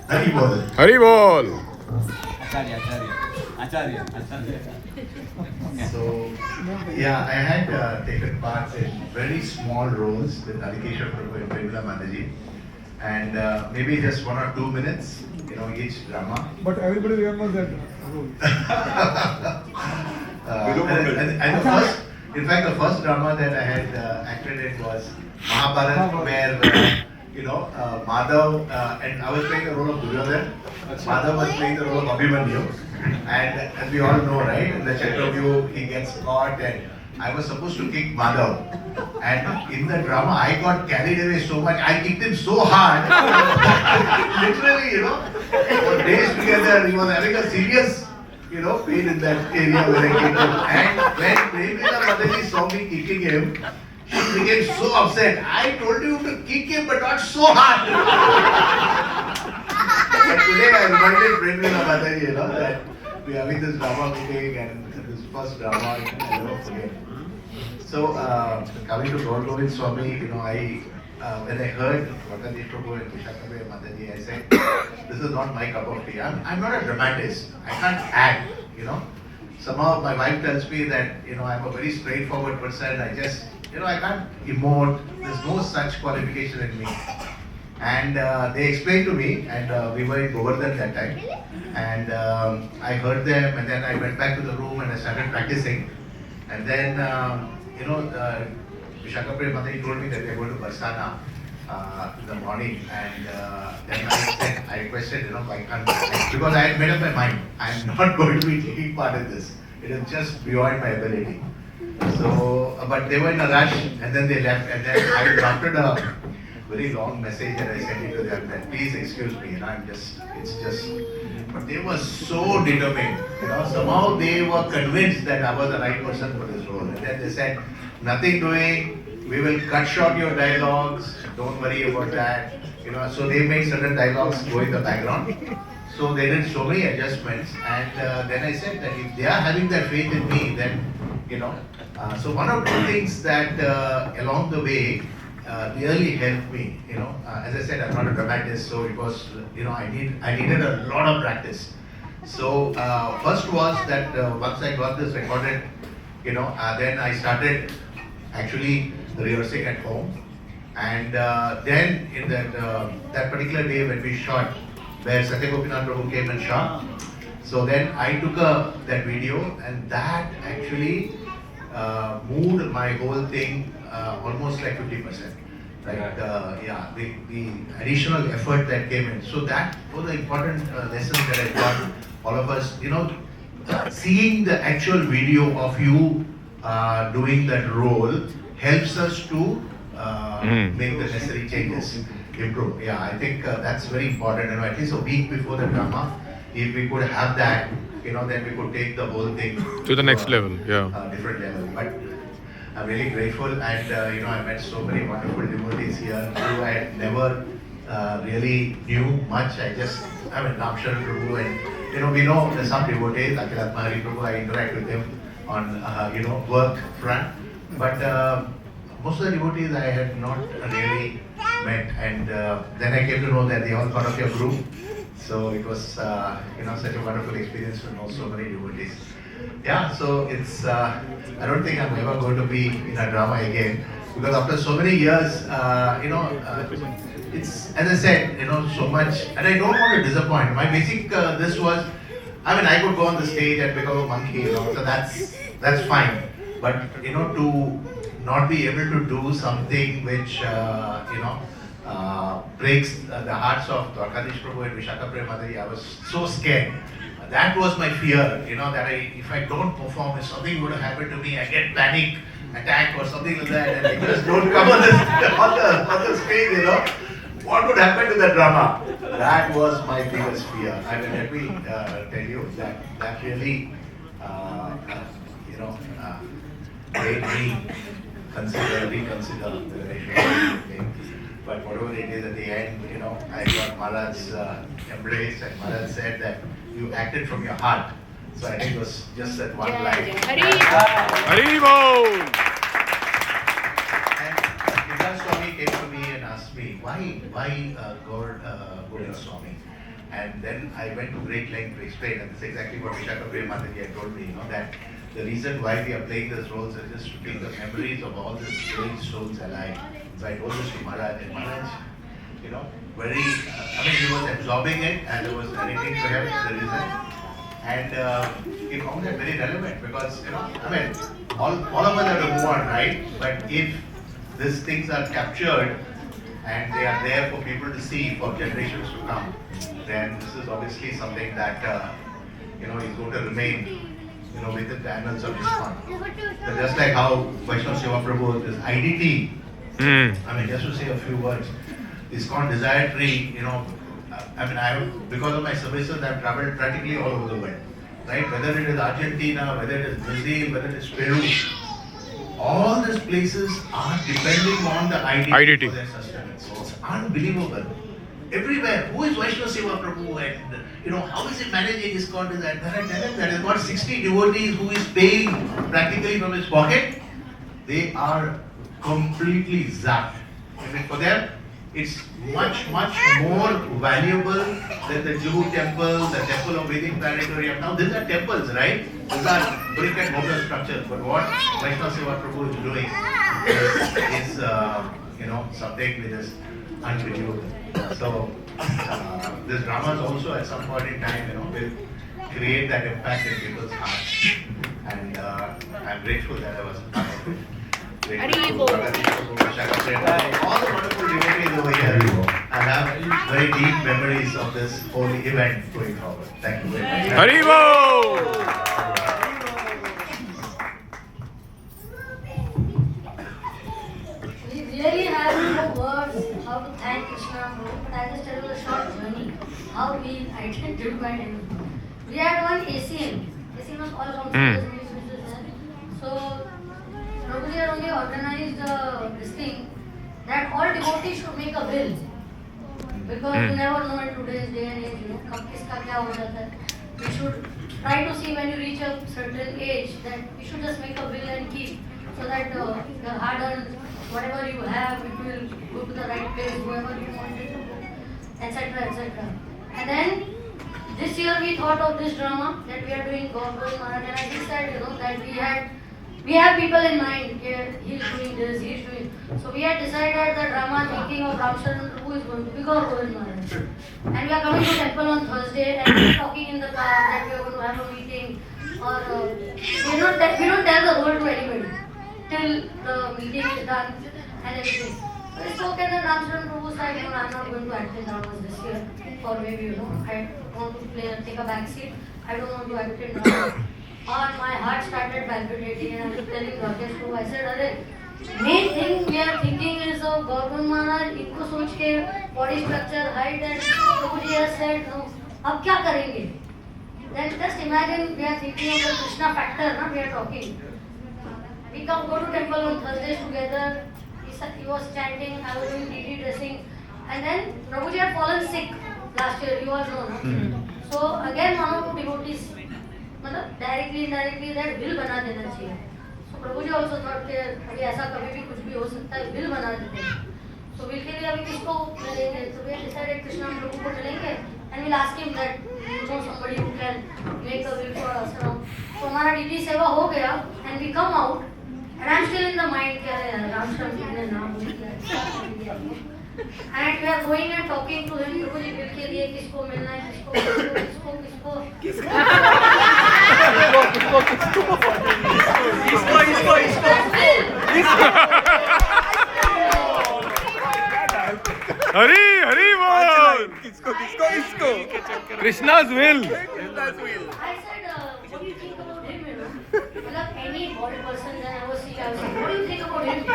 Hari Bol. हरी बोल. Acharya. So, yeah, I had taken part in very small roles with Adikeshwar Prabhu and Premila Mataji. And maybe just 1 or 2 minutes, each drama. But everybody remembers that role. And the first, in fact, the first drama that I had acted in was Mahabharat, where Madhav and I was playing the role of Duryodhan. Madhav was playing the role of Abhimanyu. And as we all know, right, in the Chakravyuh, he gets caught, and I was supposed to kick Madhav. And in the drama, I got carried away so much. I kicked him so hard. Literally, for days together, he was having a serious pain in that area where I kicked him. And when Premila Mataji saw me kicking him, she became so upset. I told you to kick him, but not so hard. And today I reminded Premila Mataji, that we are having this drama meeting and this first drama, I never forget. So, coming to Gaur Govind Swami, when I heard Dwarkadhish Prabhu and Vishakha Mataji, I said, this is not my cup of tea. I'm not a dramatist. I can't act, Somehow my wife tells me that, I'm a very straightforward person. I just, I can't emote. There's no such qualification in me. And they explained to me, and we were in Govardhan that time. And I heard them, and then I went back to the room and I started practicing. And then, Vishakha Mataji told me that we are going to Barstana in the morning. And then I requested, I can't, because I had made up my mind. I'm not going to be taking part in this. It is just beyond my ability. So, but they were in a rush, and then they left. And then I drafted a very long message and I sent it to them that please excuse me, but they were so determined, somehow they were convinced that I was the right person for this role. And then they said, nothing doing, we will cut short your dialogues, don't worry about that. So they made certain dialogues go in the background. So they did so many adjustments, and then I said that if they are having that faith in me, then, so one of the things that along the way really helped me, as I said, I'm not a dramatist, so it was, I needed a lot of practice. So first was that once I got this recorded, then I started actually rehearsing at home. And then in that particular day when we shot, where Satya Gopinath Prabhu came and shot, so then I took that video, and that actually moved my whole thing almost like 50%. The additional effort that came in. So that was the important lesson that I got all of us, seeing the actual video of you doing that role helps us to make the necessary changes, improve. Yeah, I think that's very important. At least a week before the drama, if we could have that, then we could take the whole thing To the next level, yeah. Different level. But I'm really grateful, and I met so many wonderful devotees here who I had never really knew much. Ram Sharan Prabhu, and we know there's some devotees, Akhilatma Hari Prabhu, I interact with him on work front. But most of the devotees I had not really met, and then I came to know that they are all part of your group. So it was such a wonderful experience to know so many devotees. Yeah, so it's I don't think I'm ever going to be in a drama again, because after so many years, it's, as I said, so much, and I don't want to disappoint. My basic this was, I could go on the stage and become a monkey, so that's fine. But to not be able to do something which breaks the hearts of Dwarkadhish Prabhu and Vishakha Mataji, I was so scared. That was my fear, that if I don't perform, if something would have happened to me, I get panic attack or something like that, and I just don't come on the stage, what would happen to the drama? That was my biggest fear. Let me tell you that really, made me reconsider the relationship. But whatever it is, at the end, I got Maharaj's embrace, and Maharaj said that you acted from your heart. So I think it was just that one line. Hari Bol! And Vikas Swami came to me me, why Govind Swami? And then I went to great length to explain, and this is exactly what Vishaka Prem Mataji had told me, that the reason why we are playing these roles is just to keep the memories of all these great souls alive. So I told this to Maharaj, and Maharaj, very, he was absorbing it, and there was narrating to him the reason. And he found that very relevant because, all of us have to move on, right? But if these things are captured and they are there for people to see for generations to come, then this is obviously something that, is going to remain, within the annals of ISKCON. So just like how Vaishnav Seva Prabhu, this IDT, just to say a few words, ISKCON Desire Tree, because of my services, I've traveled practically all over the world, right? Whether it is Argentina, whether it is Brazil, whether it is Peru, all these places are depending on the IDT for their sustenance. It's unbelievable. Everywhere, who is Vaishnav Seva Prabhu, and how is he managing ISKCON Desire? Then I tell him that he's got 60 devotees who is paying practically from his pocket. They are completely zapped. For them, it's much more valuable than the Juhu temple, the temple of Vedic Planetarium. Now these are temples, right? These are brick and mortar structures. But what Vaishnav Seva Prabhu is doing is something which is unbelievable. So this dramas also at some point in time, will create that impact in people's hearts. And I'm grateful that I was part of it. All the wonderful devotees over here. I have very deep memories of this whole event going forward. Thank you very much. Haribo! We really have no words how to thank Krishna, but I'll just tell you a short journey how we identified him. We had one ACM. ACM was all counselors, so Prabhuji had only organized this thing that all devotees should make a will, because you never know in today's day and age, कब किसका क्या हो जाता है. We should try to see when you reach a certain age that we should just make a will and keep, so that the hard-earned whatever you have, it will go to the right place, whoever you want it to go, etc., etc. And then this year we thought of this drama that we are doing Gaurav Maharaj, and I just said, that we have people in mind, he's doing this, he's doing. So we had decided the drama thinking of Ramcharan Prabhu is going to be Gaurav Maharaj. And we are coming to temple on Thursday, and we are talking in the car that we are going to have a meeting, or we don't tell the whole to anybody till the meeting is done and everything. So we spoke, and then Ramcharan Prabhu said, I'm not going to act in dramas this year, or maybe, I want to take a back seat. I don't want to act in dramas. And my heart started palpitating, and I was telling Rakesh Prabhu, I said, Arey, main thing we are thinking is of Gaurav Maharaj, इनको सोच के body structure, height, and Prabhuji has said, no, अब क्या करेंगे? Then just imagine we are thinking of the Krishna factor, we are talking. We go to temple on Thursdays together. He was chanting, I was doing DD dressing, and then Prabhuji had fallen sick last year, you all know, no? So again, one of the devotees, directly, indirectly, that will बना देना चाहिए. So Prabhuji also thought that अभी ऐसा कभी भी कुछ भी हो सकता है, will बना देते हैं. So will के लिए अभी किसको मिलेंगे? So we decided Krishna Prabhu को मिलेंगे, and we'll ask him that somebody who can make a will for us. So हमारा DD सेवा हो गया, and we come out, and I'm still in the mind कि अरे रामचंद्र जी ने नाम लिया. And we are going and talking to him. Prabhuji will के लिए किसको मिलना है, किसको Hari bol! Krishna's will. I said, what do you think about him, any body person that I ever see, I was like, what do you think about him? In my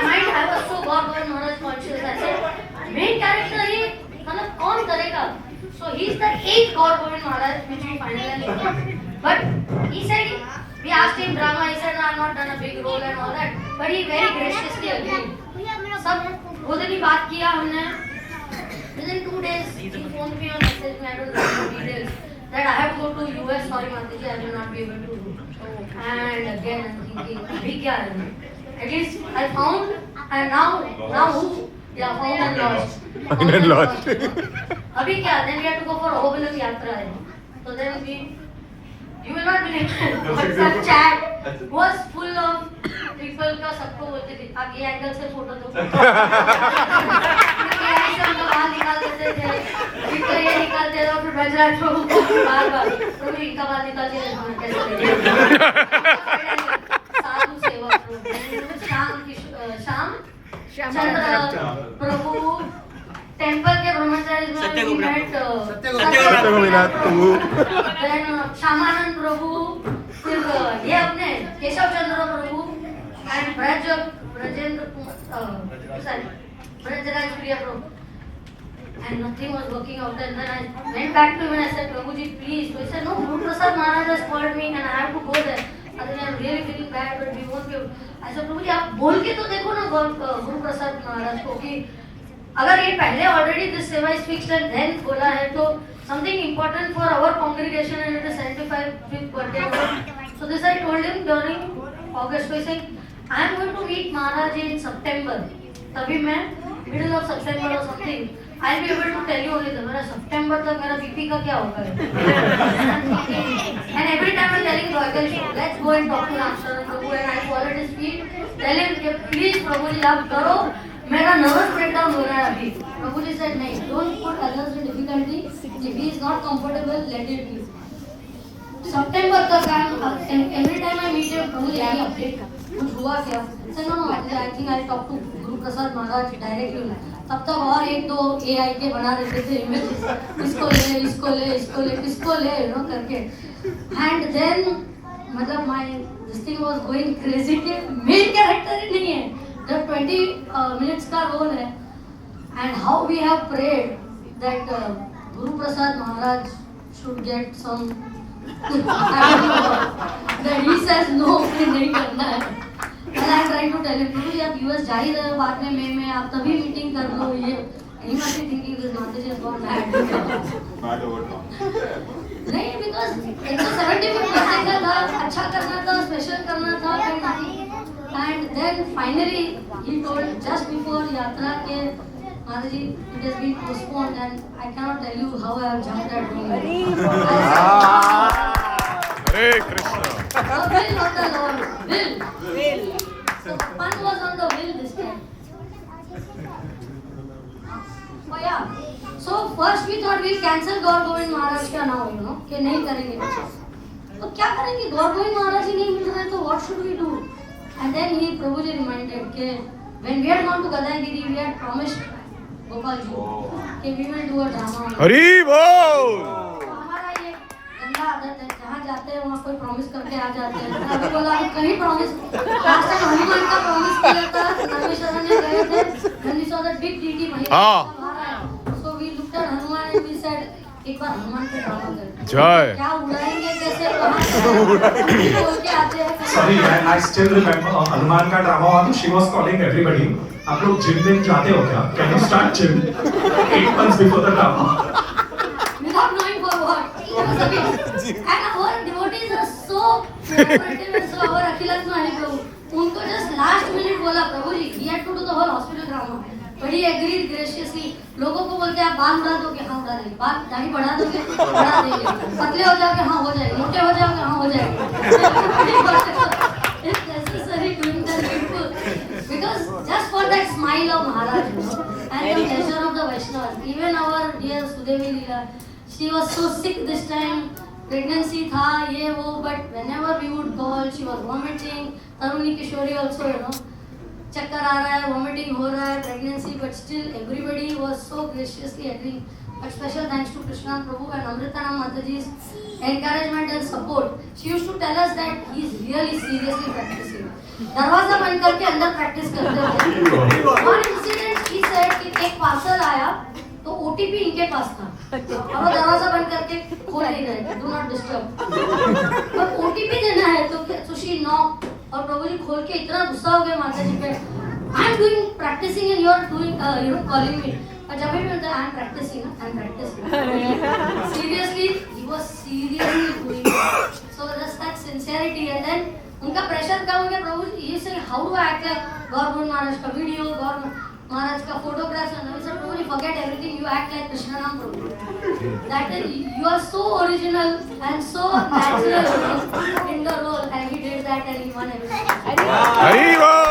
mind, I was so Gaurav Maharaj conscious. I said, main character he, कौन करेगा? So he's the 8th Gaurav Maharaj, which we finally. But he said, we asked him drama, he said, no, I've not done a big role and all that. But he very graciously agreed. सब वो दिन ही बात किया हमने. Within 2 days, he phoned me or messaged me, I don't know the details, that I have to go to US, sorry Mataji, I will not be able to. And again I'm thinking, abhi kya hai? At least I found, and now who? Yeah, found and lost. Found and lost. अभी क्या? Then we had to go for Ahobilam Yatra. So then you will not believe WhatsApp chat was full of people का सबको बोलते थे आप ये angle से photo दो ऐसे हम लोग बाल निकाल देते थे फिर तो ये निकालते थे और फिर ब्रजराज प्रभु को बार प्रभु इनका बाल निकाल के कैसे साधु सेवा शाम चंद्र प्रभु टेंपल के ब्रह्मचारी सत्यगोपीनाथ प्रभु श्यामानंद प्रभु फिर ये अपने Keshav Chandra Prabhu and Brajendra Brajraj Priya Prabhu and nothing was working out and then I went back to him and I said Prabhuji please so he said no Guru Prasad Maharaj has called me and I have to go there I said I'm really feeling bad but we won't be able I said Prabhuji आप बोल के तो देखो ना Guru Prasad Maharaj को कि अगर ये पहले already this seva is fixed and then बोला है तो something important for our congregation and it is 75th birthday so this I told him during August so he said I am going to meet Maharaj in September तभी मैं middle of September or something I'll be able to tell you only मेरा September तक मेरा BP का क्या होगा and every time I'm telling Royal let's go and talk to Ramcharan Prabhu and I followed his feet tell him कि please प्रभु जी आप करो मेरा nervous breakdown हो रहा है अभी प्रभु जी said नहीं don't put others in difficulty if he is not comfortable let it be September तक every time I meet him Prabhu ji any update कुछ हुआ क्या sir no I think I'll talk to Guru Prasad Maharaj directly तब तक और एक दो AI के बना देते थे images इसको ले you know करके and then मतलब my this thing was going crazy के main character ही नहीं है जब 20 minutes का रोल है and how we have prayed that Guru Prasad Maharaj should get some that he says no फिर नहीं करना है and I try to tell him Prabhu आप US जा ही रहे हो बाद में मैं आप तभी मीटिंग कर लो ये he must be thinking this Mataji has gone mad नहीं because 175 birthday का था अच्छा करना था स्पेशल करना था and then finally he told just before यात्रा के Mataji it has been postponed and I cannot tell you how I have jumped that room Hare Krishna. The will of the Lord will the fun was on the will this time oh yeah so first we thought we'll cancel Gaur Govind Maharaj का now you know कि नहीं करेंगे तो क्या करेंगे Gaur Govind Maharaj ही नहीं मिल रहे तो what should we do and then he Prabhuji reminded कि when we had gone to Gadagiri we had promised Gopal ji कि we will do a drama Hari बोल. हमारा ये गंदा आदत है जहाँ जाते हैं वहाँ कोई प्रॉमिस करके आ जाते हैं अभी बोला कहीं प्रॉमिस लास्ट टाइम हनुमान का प्रॉमिस किया था रामेश्वरम में गए थे when we saw that big deity so we looked at Hanuman and we said एक बार हनुमान पे ड्रामा करते जय. क्या उड़ाएंगे कैसे कहाँ बोल के आते हैं Sorry, I still remember Hanuman का ड्रामा हुआ तो she was calling everybody. आप लोग जिम में जाते हो क्या? Can you start gym 8 months before the drama? without knowing for what and our devotees are so cooperative and so our Akhilath Mahari Prabhu उनको just last minute बोला प्रभु जी he had to do the whole hospital drama but he agreed graciously लोगों को बोलते हैं आप बाल उड़ा दोगे हाँ उड़ा देंगे बाल दाढ़ी बढ़ा दोगे बढ़ा देंगे पतले हो जाओगे हाँ हो जाएंगे मोटे हो जाओगे हाँ हो जाएंगे it's necessary doing that people because just for that smile of Maharaj you know, and the pleasure of the Vaishnavas even our dear Sudevi Leela she was so sick this time pregnancy था ये वो but whenever we would call she was vomiting Taruni Kishori also you know चक्कर आ रहा है vomiting हो रहा है pregnancy but still everybody was so graciously agreeing but special thanks to Krishna Prabhu and Amritanam Mataji's encouragement and support she used to tell us that he is really seriously practicing दरवाजा बंद करके अंदर practice करते थे one incident she said कि एक parcel आया तो OTP इनके पास था और वो दरवाजा बंद करके खोल नहीं रहे थे do not disturb अब OTP देना है तो she knocked और प्रभु जी खोल के इतना गुस्सा हो गए माता जी पे I am doing practicing and you are doing you know calling me और जब भी बोलता I am practicing seriously he was seriously doing it. So just that sincerity and then उनका प्रेशर कम हो गया प्रभु जी ये से how do I act like Gaur Govind Maharaj का video Maharaj ka photographs and we said, Prabhu, forget everything, you act like Krishna Ram Prabhu. That is, you are so original and so natural in the role, and he did that and he won everything. Hari Bol!